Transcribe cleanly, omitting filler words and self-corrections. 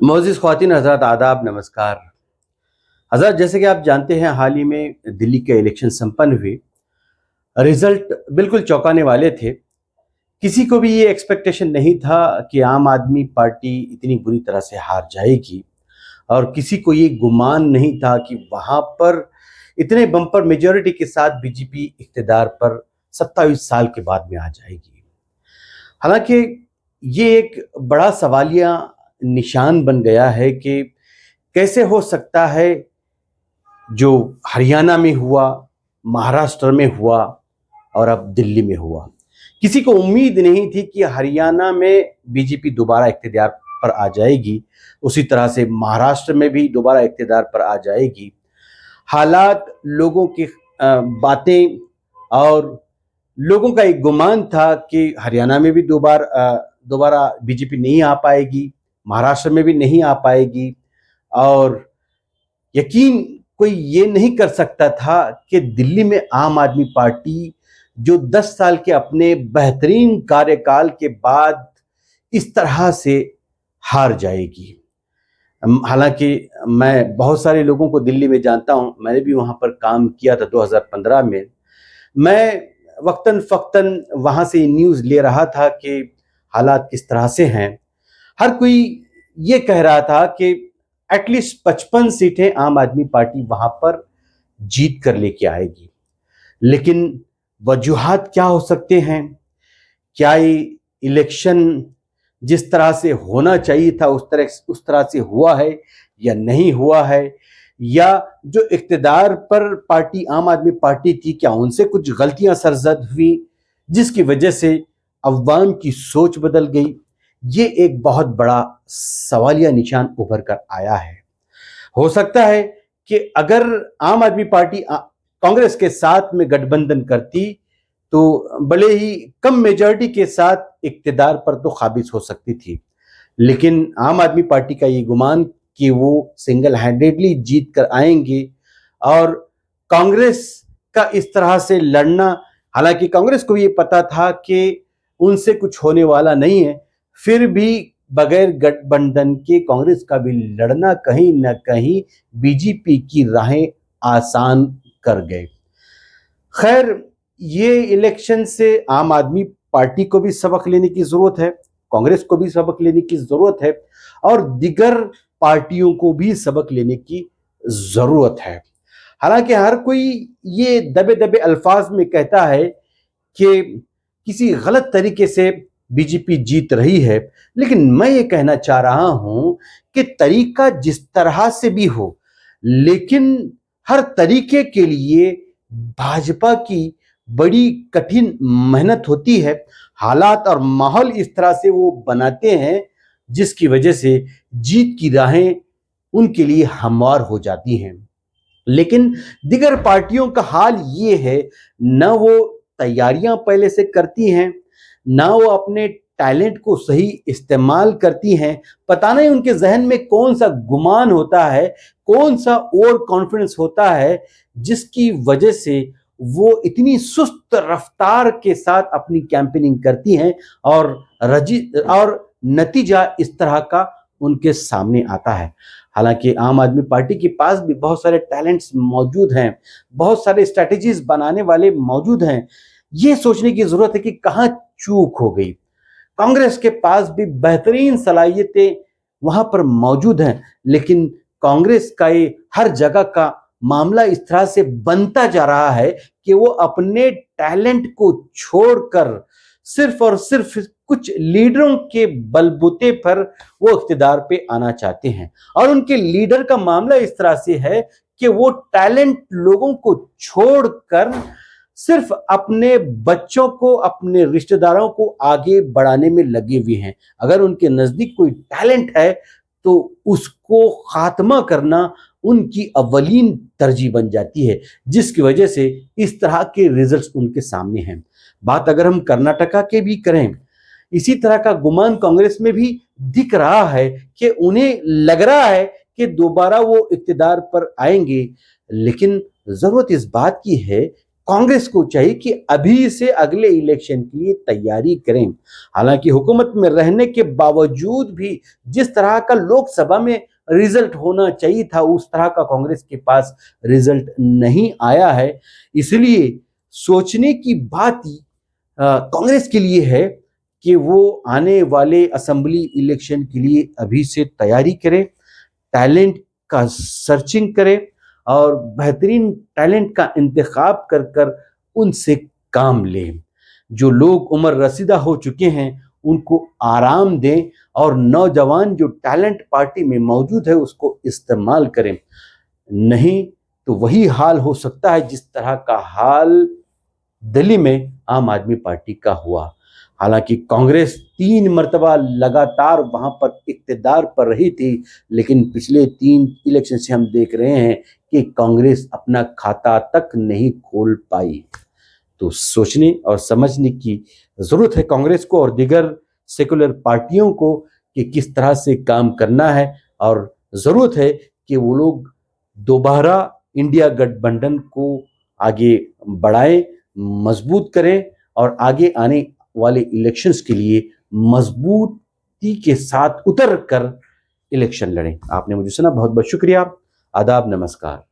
मोअज़्ज़िज़ ख़वातीन हज़रात आदाब नमस्कार। हज़रात जैसे कि आप जानते हैं हाल ही में दिल्ली के इलेक्शन संपन्न हुए। रिज़ल्ट बिल्कुल चौंकाने वाले थे। किसी को भी ये एक्सपेक्टेशन नहीं था कि आम आदमी पार्टी इतनी बुरी तरह से हार जाएगी और किसी को ये गुमान नहीं था कि वहाँ पर इतने बम्पर मेजॉरिटी के साथ बीजेपी इक़्तिदार पर 27 साल के बाद में आ जाएगी। हालाँकि ये एक बड़ा सवालिया निशान बन गया है कि कैसे हो सकता है जो हरियाणा में हुआ, महाराष्ट्र में हुआ और अब दिल्ली में हुआ। किसी को उम्मीद नहीं थी कि हरियाणा में बीजेपी दोबारा इक़्तिदार पर आ जाएगी, उसी तरह से महाराष्ट्र में भी दोबारा इक़्तिदार पर आ जाएगी। हालात, लोगों की बातें और लोगों का एक गुमान था कि हरियाणा में भी दोबारा बीजेपी नहीं आ पाएगी, महाराष्ट्र में भी नहीं आ पाएगी और यकीन कोई ये नहीं कर सकता था कि दिल्ली में आम आदमी पार्टी जो 10 साल के अपने बेहतरीन कार्यकाल के बाद इस तरह से हार जाएगी। हालांकि मैं बहुत सारे लोगों को दिल्ली में जानता हूं, मैंने भी वहां पर काम किया था 2015 में। मैं वक्तन फ़क्तन वहां से न्यूज़ ले रहा था कि हालात किस तरह से हैं। हर कोई ये कह रहा था कि एटलीस्ट 55 सीटें आम आदमी पार्टी वहां पर जीत कर लेके आएगी। लेकिन वजूहात क्या हो सकते हैं? क्या ये इलेक्शन जिस तरह से होना चाहिए था उस तरह से हुआ है या नहीं हुआ है? या जो इक़्तिदार पर पार्टी आम आदमी पार्टी थी, क्या उनसे कुछ गलतियां सरजद हुई जिसकी वजह से अवाम की सोच बदल गई? ये एक बहुत बड़ा सवालिया निशान उभर कर आया है। हो सकता है कि अगर आम आदमी पार्टी कांग्रेस के साथ में गठबंधन करती तो भले ही कम मेजॉरिटी के साथ इक़्तिदार पर तो काबिज हो सकती थी, लेकिन आम आदमी पार्टी का ये गुमान कि वो सिंगल हैंडेडली जीत कर आएंगे और कांग्रेस का इस तरह से लड़ना, हालांकि कांग्रेस को ये पता था कि उनसे कुछ होने वाला नहीं है, फिर भी बगैर गठबंधन के कांग्रेस का भी लड़ना कहीं न कहीं बीजेपी की राहें आसान कर गए। खैर, ये इलेक्शन से आम आदमी पार्टी को भी सबक लेने की जरूरत है, कांग्रेस को भी सबक लेने की जरूरत है और दिगर पार्टियों को भी सबक लेने की जरूरत है। हालांकि हर कोई ये दबे दबे अल्फाज में कहता है कि किसी गलत तरीके से बीजेपी जीत रही है, लेकिन मैं ये कहना चाह रहा हूं कि तरीका जिस तरह से भी हो, लेकिन हर तरीके के लिए भाजपा की बड़ी कठिन मेहनत होती है। हालात और माहौल इस तरह से वो बनाते हैं जिसकी वजह से जीत की राहें उनके लिए हमवार हो जाती हैं। लेकिन दिगर पार्टियों का हाल ये है, न वो तैयारियां पहले से करती हैं, ना वो अपने टैलेंट को सही इस्तेमाल करती हैं। पता नहीं उनके जहन में कौन सा गुमान होता है, कौन सा ओवर कॉन्फिडेंस होता है जिसकी वजह से वो इतनी सुस्त रफ्तार के साथ अपनी कैंपेनिंग करती हैं और नतीजा इस तरह का उनके सामने आता है। हालांकि आम आदमी पार्टी के पास भी बहुत सारे टैलेंट्स मौजूद हैं, बहुत सारे स्ट्रैटेजीज बनाने वाले मौजूद हैं। ये सोचने की जरूरत है कि कहाँ चूक हो गई। कांग्रेस के पास भी बेहतरीन सलाहियतें वहां पर मौजूद हैं, लेकिन कांग्रेस का ये हर जगह का मामला इस तरह से बनता जा रहा है कि वो अपने टैलेंट को छोड़कर सिर्फ और सिर्फ कुछ लीडरों के बलबूते पर वो इख्तिदार पे आना चाहते हैं और उनके लीडर का मामला इस तरह से है कि वो टैलेंट लोगों को छोड़कर सिर्फ अपने बच्चों को, अपने रिश्तेदारों को आगे बढ़ाने में लगे हुए हैं। अगर उनके नजदीक कोई टैलेंट है तो उसको खात्मा करना उनकी अव्वलीन तरजीह बन जाती है, जिसकी वजह से इस तरह के रिजल्ट्स उनके सामने हैं। बात अगर हम कर्नाटका के भी करें, इसी तरह का गुमान कांग्रेस में भी दिख रहा है कि उन्हें लग रहा है कि दोबारा वो इक्तदार पर आएंगे, लेकिन जरूरत इस बात की है कांग्रेस को चाहिए कि अभी से अगले इलेक्शन के लिए तैयारी करें। हालांकि हुकूमत में रहने के बावजूद भी जिस तरह का लोकसभा में रिजल्ट होना चाहिए था, उस तरह का कांग्रेस के पास रिजल्ट नहीं आया है। इसलिए सोचने की बात कांग्रेस के लिए है कि वो आने वाले असेंबली इलेक्शन के लिए अभी से तैयारी करे, टैलेंट का सर्चिंग करे और बेहतरीन टैलेंट का इंतखाब कर कर उनसे काम लें। जो लोग उम्र रसीदा हो चुके हैं उनको आराम दें और नौजवान जो टैलेंट पार्टी में मौजूद है उसको इस्तेमाल करें। नहीं तो वही हाल हो सकता है जिस तरह का हाल दिल्ली में आम आदमी पार्टी का हुआ। हालांकि कांग्रेस 3 मर्तबा लगातार वहां पर इक्तदार पर रही थी, लेकिन पिछले 3 इलेक्शन से हम देख रहे हैं कि कांग्रेस अपना खाता तक नहीं खोल पाई। तो सोचने और समझने की जरूरत है कांग्रेस को और दीगर सेकुलर पार्टियों को कि किस तरह से काम करना है, और जरूरत है कि वो लोग दोबारा इंडिया गठबंधन को आगे बढ़ाएं, मजबूत करें और आगे आने वाले इलेक्शंस के लिए मजबूती के साथ उतर कर इलेक्शन लड़ें। आपने मुझे सुना, बहुत बहुत शुक्रिया। आदाब, नमस्कार।